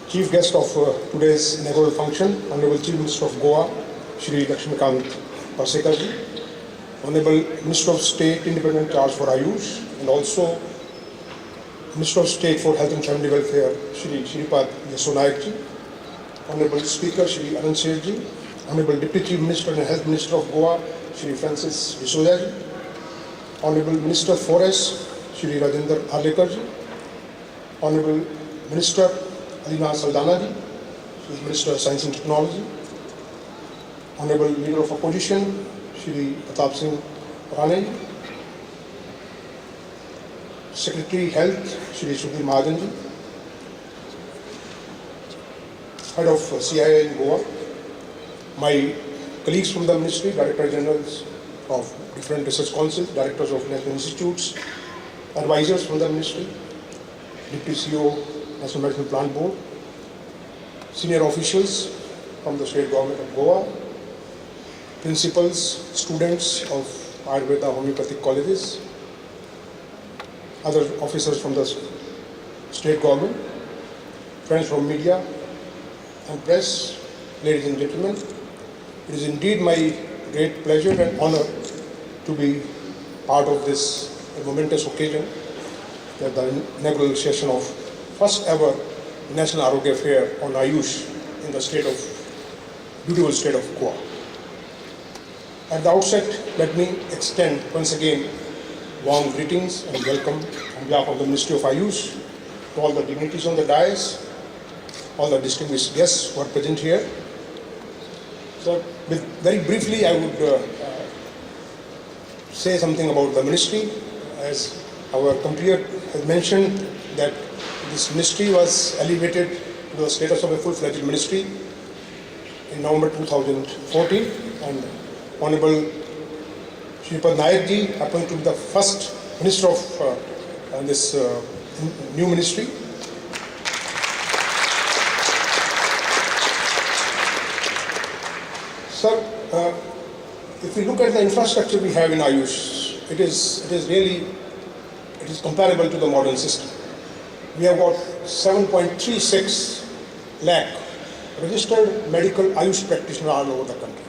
Chief guest of today's inaugural function, Honorable Chief Minister of Goa, Shri Lakshmikant Parsekarji, Honorable Minister of State, Independent Charge for Ayush, and also Minister of State for Health and Family Welfare, Shri Shripad Yesso Nayakji, Honorable Speaker, Shri Anand Sethji, Honorable Deputy Chief Minister and Health Minister of Goa, Shri Francis D'Souza, Honorable Minister of Forests, Shri Rajendra Arlekarji, Honorable Minister Alina Saldana ji, she is Minister of Science and Technology, Honorable Leader of Opposition, Shri Pratap Singh Rane, Secretary Health, Shri Sudhir Mahajan ji, Head of CIA in Goa, my colleagues from the Ministry, Director Generals of different research councils, Directors of National Institutes, advisors from the Ministry, Deputy CEO, National Medical Plant Board, senior officials from the State Government of Goa, principals, students of Ayurveda homeopathic colleges, other officers from the State Government, friends from media and press, ladies and gentlemen, it is indeed my great pleasure and honor to be part of this momentous occasion, the inaugural session of first ever National Arogya Fair on Ayush in the beautiful state of Goa. At the outset, let me extend once again warm greetings and welcome on behalf of the Ministry of Ayush to all the dignitaries on the dais, all the distinguished guests who are present here. So, very briefly, I would say something about the ministry. As our compatriot has mentioned, that this ministry was elevated to the status of a full-fledged ministry in November 2014, and Honorable Shripad Nayakji appointed to be the first minister of this new ministry. Sir, if we look at the infrastructure we have in Ayush, it is comparable to the modern system. We have got 7.36 lakh registered medical Ayush practitioners all over the country.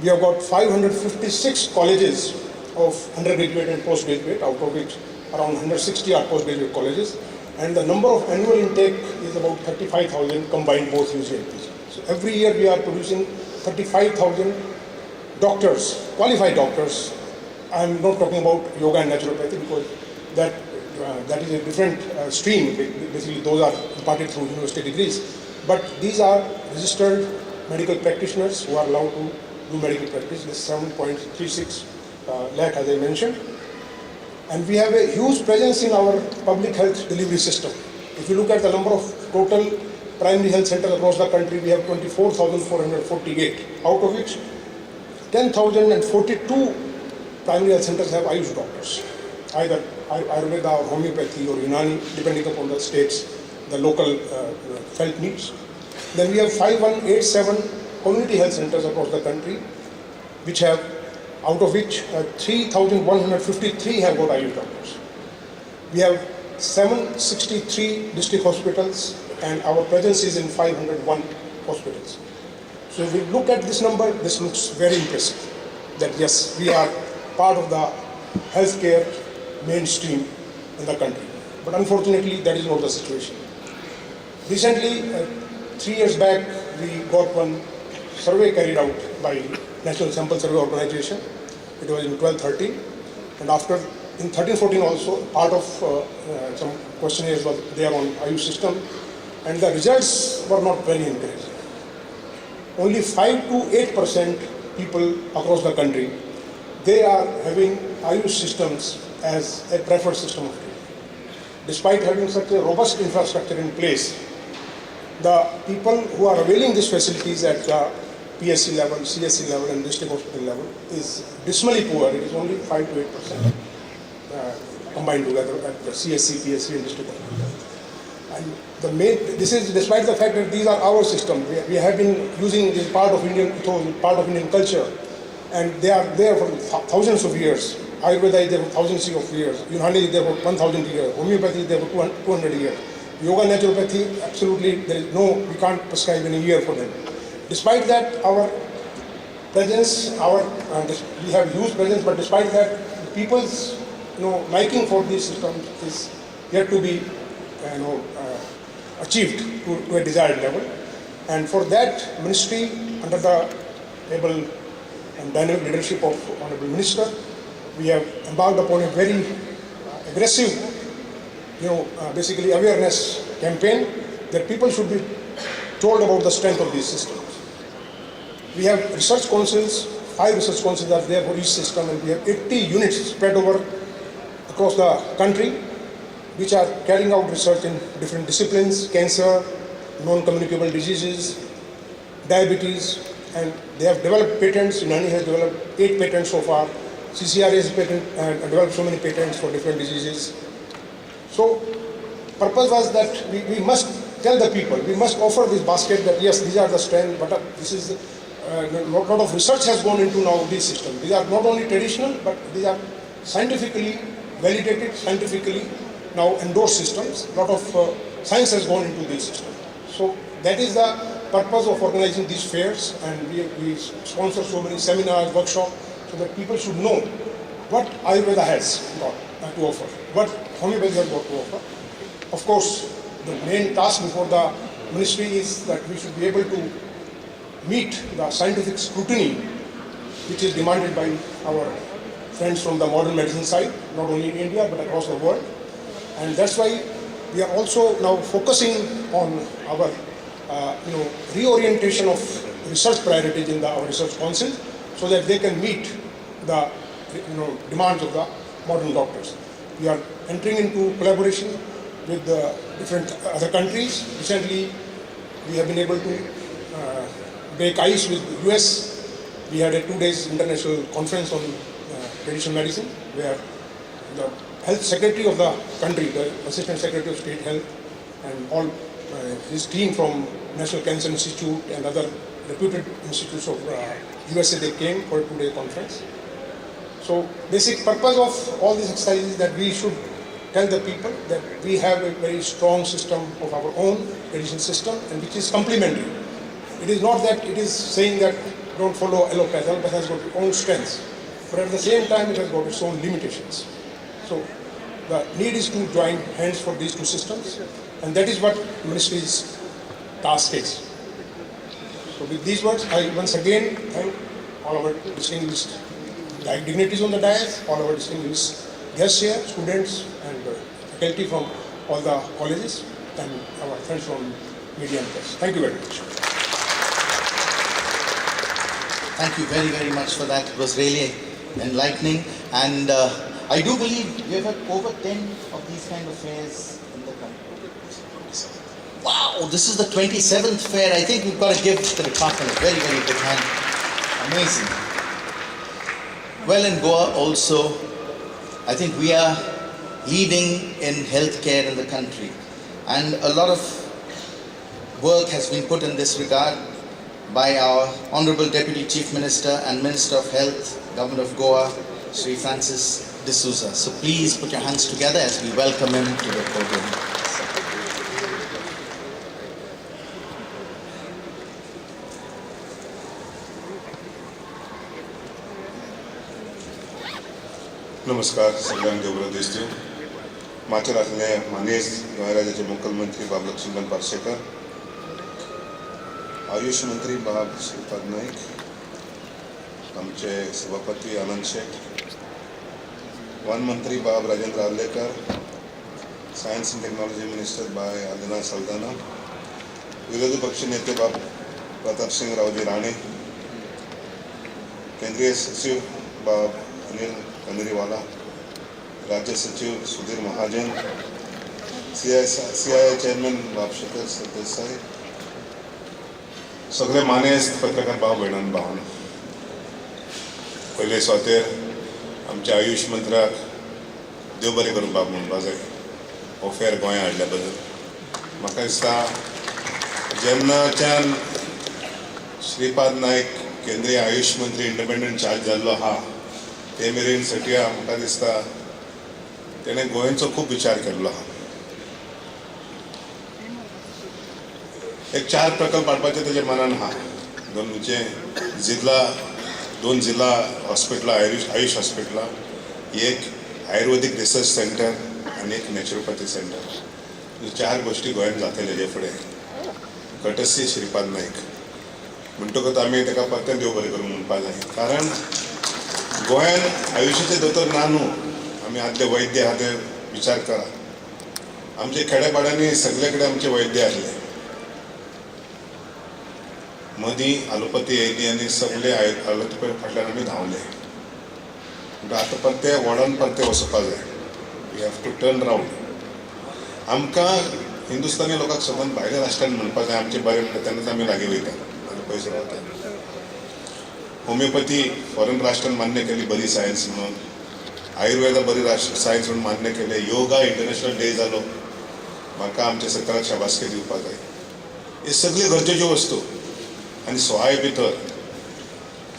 We have got 556 colleges of undergraduate and postgraduate, out of which around 160 are postgraduate colleges, and the number of annual intake is about 35,000 combined both UG and PG. So every year we are producing 35,000 doctors, qualified doctors. I am not talking about yoga and naturopathy because that is a different stream. Basically, those are imparted through university degrees. But these are registered medical practitioners who are allowed to do medical practice. This 7.36 lakh, as I mentioned. And we have a huge presence in our public health delivery system. If you look at the number of total primary health centers across the country, we have 24,448, out of which 10,042 primary health centers have Ayush doctors, either Ayurveda or homeopathy or Unani, depending upon the states, the local felt needs. Then we have 5187 community health centers across the country, which have, out of which 3,153 have got Ayush doctors. We have 763 district hospitals, and our presence is in 501 hospitals. So if we look at this number, this looks very impressive, that yes, we are part of the healthcare mainstream in the country. But unfortunately, that is not the situation. Recently, 3 years back, we got one survey carried out by National Sample Survey Organization. It was in 12-13, and after in 13-14 also, part of some questionnaires were there on Ayush system, and the results were not very encouraging. Only 5 to 8% people across the country, they are having Ayush systems as a preferred system of treatment. Despite having such a robust infrastructure in place, the people who are availing these facilities at the PSC level, CSC level and district hospital level is dismally poor. It is only 5 to 8% combined together at the CSC, PSC and district hospital level. And this is despite the fact that these are our system. We have been using this part of Indian ethos, part of Indian culture, and they are there for thousands of years. Ayurveda is there for thousands of years. Unani is there for 1,000 years. Homeopathy is there for 200 years. yoga naturopathy, absolutely, there is no, we can't prescribe any year for them. Despite that, our presence, we have huge presence, but despite that, people's liking for these systems is yet to be achieved to a desired level. And for that, ministry under the able and dynamic leadership of Honorable Minister, we have embarked upon a very aggressive, basically awareness campaign that people should be told about the strength of these systems. We have research councils, 5 research councils are there for each system, and we have 80 units spread over across the country, which are carrying out research in different disciplines: cancer, non-communicable diseases, diabetes, and they have developed patents. Unani has developed 8 patents so far. CCR has developed so many patents for different diseases. So, purpose was that we must tell the people, we must offer this basket that yes, these are the strengths, but this is a lot of research has gone into now these systems. These are not only traditional, but these are scientifically validated, scientifically now endorsed systems. A lot of science has gone into these systems. So that is the purpose of organizing these fairs, and we sponsor so many seminars, workshops, so that people should know what Ayurveda has got to offer, what homeopathy has got to offer. Of course, the main task before the ministry is that we should be able to meet the scientific scrutiny which is demanded by our friends from the modern medicine side, not only in India but across the world. And that's why we are also now focusing on our reorientation of research priorities in our research council, so that they can meet the demands of the modern doctors. We are entering into collaboration with the different other countries. Recently, we have been able to break ice with the US. We had a 2-day international conference on traditional medicine, where the health secretary of the country, the assistant secretary of state health, and all his team from National Cancer Institute and other reputed institutes of USA, they came for a 2-day conference. So basic purpose of all these exercises is that we should tell the people that we have a very strong system of our own, traditional system, and which is complementary. It is not that it is saying that don't follow allopathy. Allopathy has got its own strengths, but at the same time it has got its own limitations. So the need is to join hands for these 2 systems, and that is what ministry's task is. So with these words, I once again thank all our distinguished dignitaries on the dais, all our distinguished guests here, students and faculty from all the colleges, and our friends from media and press. Thank you very much. Thank you very, very much for that. It was really enlightening. And I do believe you have had over 10 of these kind of fairs in the country. Wow, this is the 27th fair. I think we've got to give the department a very, very big hand. Amazing. Well, in Goa also, I think we are leading in healthcare in the country. And a lot of work has been put in this regard by our Honorable Deputy Chief Minister and Minister of Health, Government of Goa, Sri Francis D'Souza. So please put your hands together as we welcome him to the podium. नमस्कार सगळ्यांक देवबरो दीस दिवं. माचेर आसले मानेज गोंय राज्याचे मुखेलमंत्री बाब लक्ष्मण पार्सेकर, आयुष मंत्री बाब श्रीपाद नाईक, आमचे सभापती आनंद शेट, वन मंत्री बाब Rajendra Arlekar, science and technology minister बाय आदिनाथ सल्दाना, विरोधी पक्ष नेते बाब प्रताप सिंह रावजी राणे, केंद्रीय सचिव बाब अनिल कनेरीवाला, राज्य सचिव सुधीर महाजन, CII चेयरमैन बाब शेखर सरदेसाई, सगळे मानेस्त पत्रकार भाव भयणां भावांनो, पयले सुवातेर आमच्या आयुष मंत्र्याक देव बरें करूं बाब म्हणपा जाय हो फेर गोंया हाडल्या बद्दल. म्हाका दिसता जेन्नाच्यान श्रीपाद नायक केंद्रीय आयुष मंत्री इंडिपेंडंट चार्ज जाल्लो आहा ते मेरेन सटिया म्हाका दिसता तेणें गोंयचो खूब विचार केल्लो आहा. एक 4 प्रकल्प हाडपाचे तेजे मनान आहा. दोन जिल्हा हॉस्पिटलां, आयुष हॉस्पिटलां, एक आयुर्वेदीक रिसर्च सेंटर आनी एक नॅचरोपॅथी सेंटर. ह्यो 4 गोश्टी गोंयांत जातले हेजे फुडें. कटसी श्रीपाद नाईक म्हणटकूच आमी ताका परतें देव बरें करूं म्हणपा जाय. कारण गोंयांत आयुश्याचे दोतोर ना न्हू. आमी आदले वैद्य आहा ते विचार करा. आमचे खेड्यापाड्यांनी सगळे कडेन आमचे वैद्य आसले. मदीं आलोपती येयली आनी सगळे आलोपती फाटल्यान आमी धांवले. म्हणटा आतां परतें वॉर्डान परतें वचपा जाय. We have to turn round. आमकां हिंदुस्तानी लोकांक सदांच भायल्या राष्ट्रांत म्हणपा जाय आमचें बरें म्हणटा तेन्नाच आमी लागीं वयता आनी पयस रावता. होमिओपॅथी फॉरेन राष्ट्रांत मान्य केली बरी सायन्स म्हणून. आयुर्वेदा बरी सायन्स म्हणून मान्य केले. योगा इंटरनॅशनल डे जालो. म्हाका आमच्या सरकाराक शाबासकी दिवपाक जाय. हे सगळे गरजेच्यो वस्तू आनी सवाय भितर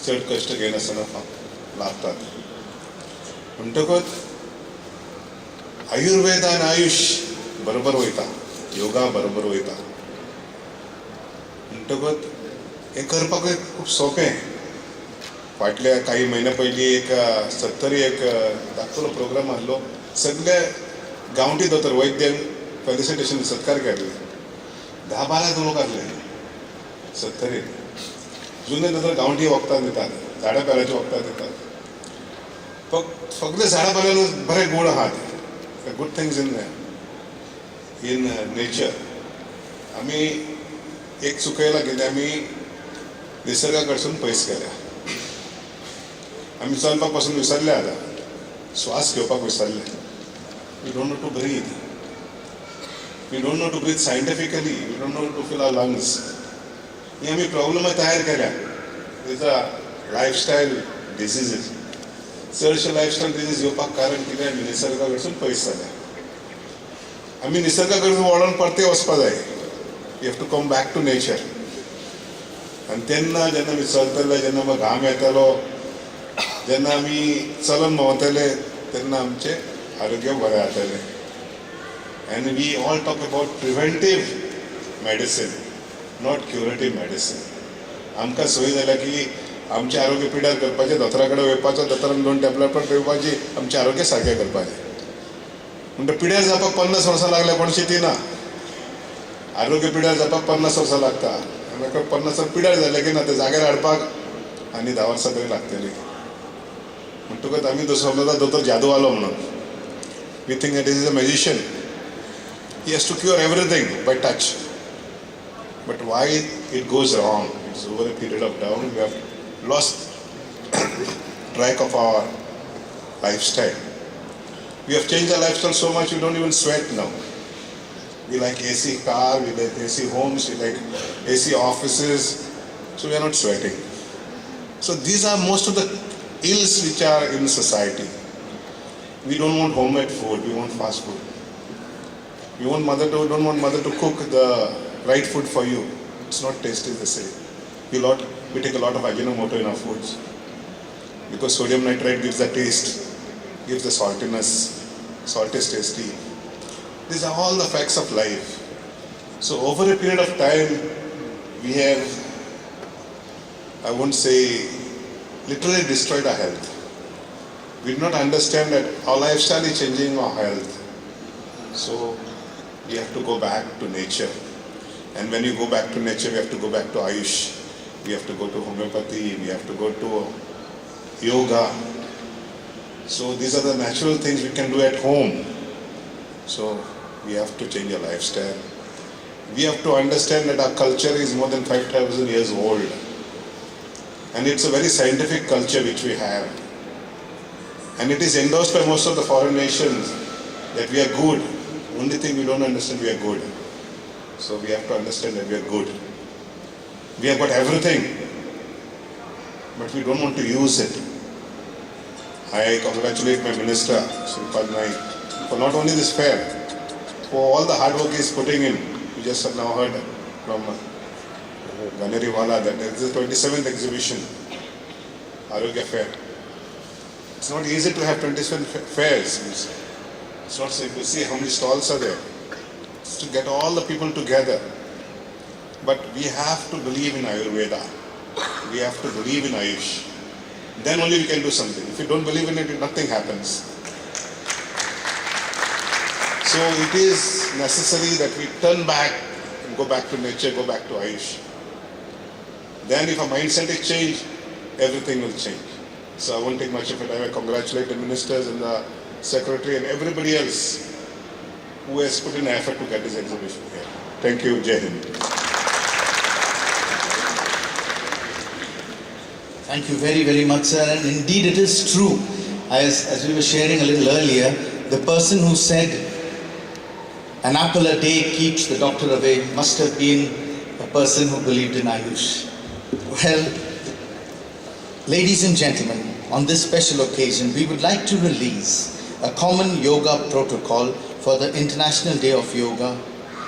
चड कश्ट घेयनासतना लागतात. म्हणटकूच आयुर्वेद आनी आयुश बरोबर वयता. योगा बरोबर वयता. म्हणटकूच हें करपाकूय खूब सोंपें. फाटल्या काही महिन्या पयलीं एक 70 एक धाकटो प्रोग्राम आसलो. सगळे गांवठी दोतोर वैद्य फेलिसिटेशन सत्कार केल्ले. 10-12 लोक आसले 70. जुने दोतोर गांवठी वखदां दितात, झाडां पाल्याची वखदां दितात. सगळे झाडां पाल्यान बरे गूण आहात. Good things in nature. आमी एक चुकयलां कितें आमी निसर्गा कडसून पयस गेल्या. आमी चलपाक पासून विसरले आतां. श्वास घेवपाक विसरले. We don't know to breathe. We don't know to breathe scientifically. We don't know to feel our lungs. ही आमी प्रॉब्लम तयार केल्या. Is a lifestyle diseases. चडशे लायफस्टायल डिसीज येवपाक कारण कितें आमी निसर्गा कडसून पयस जाल्या. आमी निसर्गा कडसून वळोन परते वचपा जाय. You have to come back to nature. आनी तेन्ना जेन्ना आमी चलतले, जेन्ना आमकां घाम येतलो, जेन्ना आमी चलून भोंवतले तेन्ना आमचें आरोग्य बरें जातलें. And we all talk about preventive medicine, not curative medicine. आमकां संवय जाल्या की आमचें आरोग्य पिड्यार करपाचें, दोतोरा कडेन वयपाचो, दोतोरान 2 टॅबलेट दिवपाची, आमचें आरोग्य सारकें करपाचें. म्हणटा पिड्यार जावपाक 50 वर्सां लागल्या कोण चिंतिना. आरोग्य पिड्यार जावपाक 50 वर्सां लागता. आनी 50 पिड्यार जालें की ना ते जाग्यार हाडपाक आनी 10 वर्सां तरी लागतलीं. म्हणटकूच आमी समजता दोतोर जादूवालो म्हणून. We think that is a magician. He has to cure everything by touch. But why it goes wrong? It's over a period of time we have lost track of our lifestyle. We have changed our lifestyle so much we don't even sweat now. We like AC car, we like AC homes, we like AC offices, so we are not sweating. So these are most of the ills which are in society. We don't want homemade food, we want fast food. We don't want mother to cook the right food for you. It's not tasty the same. We take a lot of Ajinomoto in our foods because sodium nitrite gives the taste, gives the saltiness. Salt is tasty. These are all the facts of life. So over a period of time, we have, I won't say, literally destroyed our health. We do not understand that our lifestyle is changing our health. So we have to go back to nature. And when you go back to nature, we have to go back to Ayush. We have to go to homeopathy, we have to go to yoga. So these are the natural things we can do at home. So we have to change our lifestyle. We have to understand that our culture is more than 5,000 years old. And it's a very scientific culture which we have. And it is endorsed by most of the foreign nations that we are good. Only thing we don't understand, we are good. So we have to understand that we are good. We have got everything, but we don't want to use it. I congratulate my minister, Shripad Naik, for not only this fair, for all the hard work he is putting in. We just have now heard from Ganeriwala that there is the 27th exhibition, Arogya Fair. It's not easy to have 27 fairs. It's not simple. See how many stalls are there. It's to get all the people together. But we have to believe in Ayurveda. We have to believe in Ayush. Then only we can do something. If you don't believe in it, nothing happens. So it is necessary that we turn back and go back to nature, go back to Ayush. Then if our mindset is changed, everything will change. So I won't take much of it. I congratulate the ministers and the secretary and everybody else who has put in effort to get this exhibition here. Thank you. Jai Hind. Thank you very, very much, sir. And indeed, it is true. As we were sharing a little earlier, the person who said, "An apple a day keeps the doctor away," must have been a person who believed in Ayush. Well, ladies and gentlemen, on this special occasion, we would like to release a common yoga protocol for the International Day of Yoga.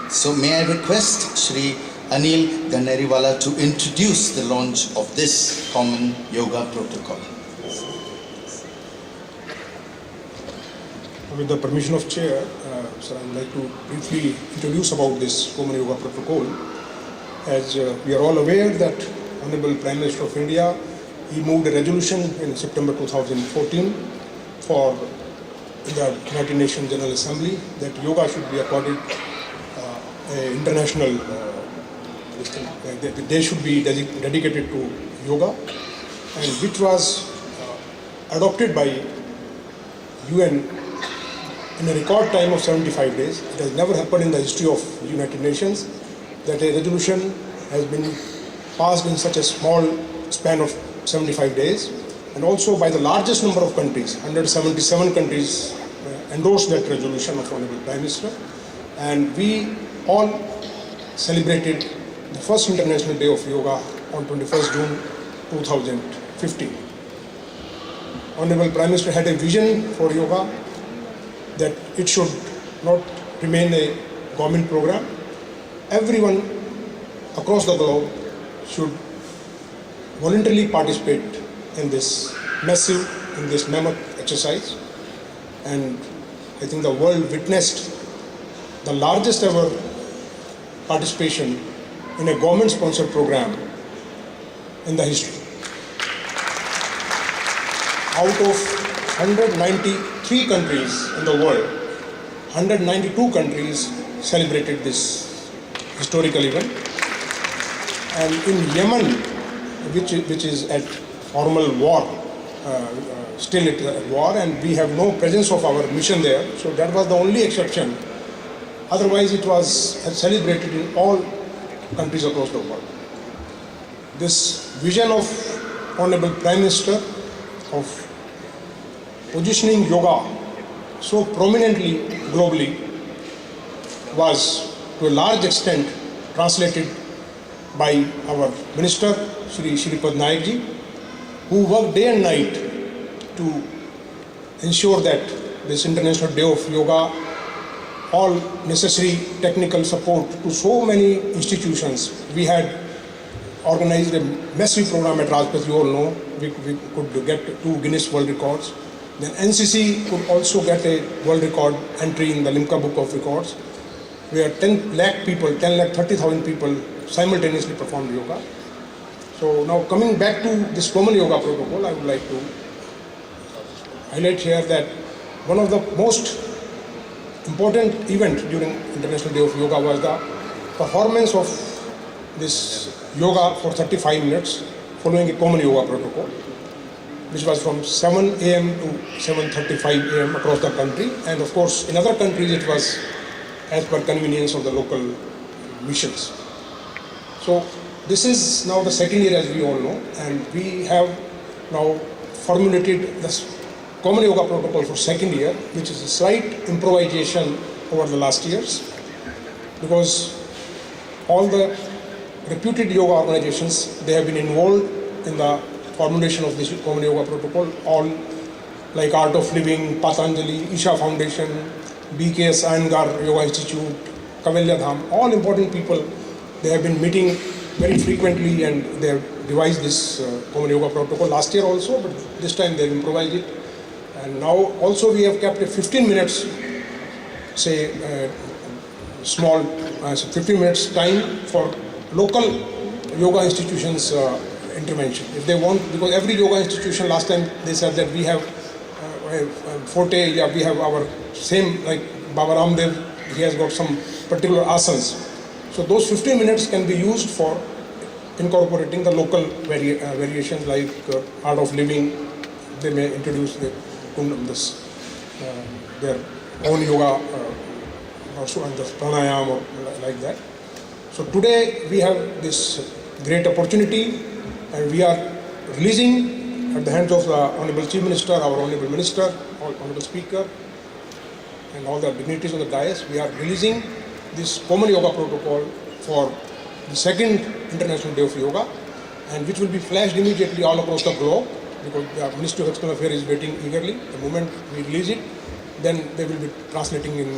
So may I request Shri Anil Ganeriwala to introduce the launch of this common yoga protocol. With the permission of Chair, sir, I would like to briefly introduce about this Common Yoga Protocol. As we are all aware that Honorable Prime Minister of India, he moved a resolution in September 2014 for the United Nations General Assembly that yoga should be accorded international, the day should be dedicated to yoga, and which was adopted by UN in a record time of 75 days. It has never happened in the history of United Nations that a resolution has been passed in such a small span of 75 days, and also by the largest number of countries. 177 countries endorsed that resolution of Honorable Prime Minister, and we all celebrated the first International Day of Yoga on 21st June 2015. Honorable Prime Minister had a vision for yoga that it should not remain a government program. Everyone across the globe should voluntarily participate in this mammoth exercise. And I think the world witnessed the largest ever participation in a government-sponsored program in the history. Out of 193 countries in the world, 192 countries celebrated this historical event. And in Yemen, which is at formal war, still it is at war, and we have no presence of our mission there, so that was the only exception. Otherwise, it was celebrated in all countries across the world. This vision of Honorable Prime Minister of positioning yoga so prominently globally was to a large extent translated by our Minister, Shri Shripad Naik ji, who worked day and night to ensure that this International Day of Yoga, all necessary technical support to so many institutions. We had organized a massive program at Rajpath, you all know. We could get 2 Guinness World Records. Then NCC could also get a world record entry in the Limca Book of Records, where 10 lakh 30,000 people simultaneously performed yoga. So now coming back to this Common Yoga Protocol, I would like to highlight here that one of the most important event during International Day of Yoga was the performance of this yoga for 35 minutes following a Common Yoga Protocol, which was from 7 a.m. to 7:35 a.m. across the country. And of course, in other countries it was as per convenience of the local missions. So this is now the second year, as we all know, and we have now formulated this Common Yoga Protocol for second year, which is a slight improvisation over the last years, because all the reputed yoga organizations, they have been involved in the formulation of this Common Yoga Protocol, all like Art of Living, Patanjali, Isha Foundation, BKS Iyengar Yoga Institute, Kavalya Dham, all important people, they have been meeting very frequently and they have devised this Common Yoga Protocol last year also, but this time they have improvised it. And now also we have kept a 15 minutes, say small 15 minutes time for local yoga institutions intervention. If they want, because every yoga institution last time they said that we have forte, yeah, we have our same, like Baba Ramdev, he has got some particular asanas. So those 15 minutes can be used for incorporating the local variations like art of living. They may introduce their own yoga also, and the pranayam or like that. So today we have this great opportunity, and we are releasing at the hands of the Honorable Chief Minister, our Honorable Minister, Honorable Speaker, and all the dignitaries on the dais. We are releasing this common yoga protocol for the second International Day of Yoga, and which will be flashed immediately all across the globe, because the Ministry of External Affairs is waiting eagerly. The moment we release it, then they will be translating in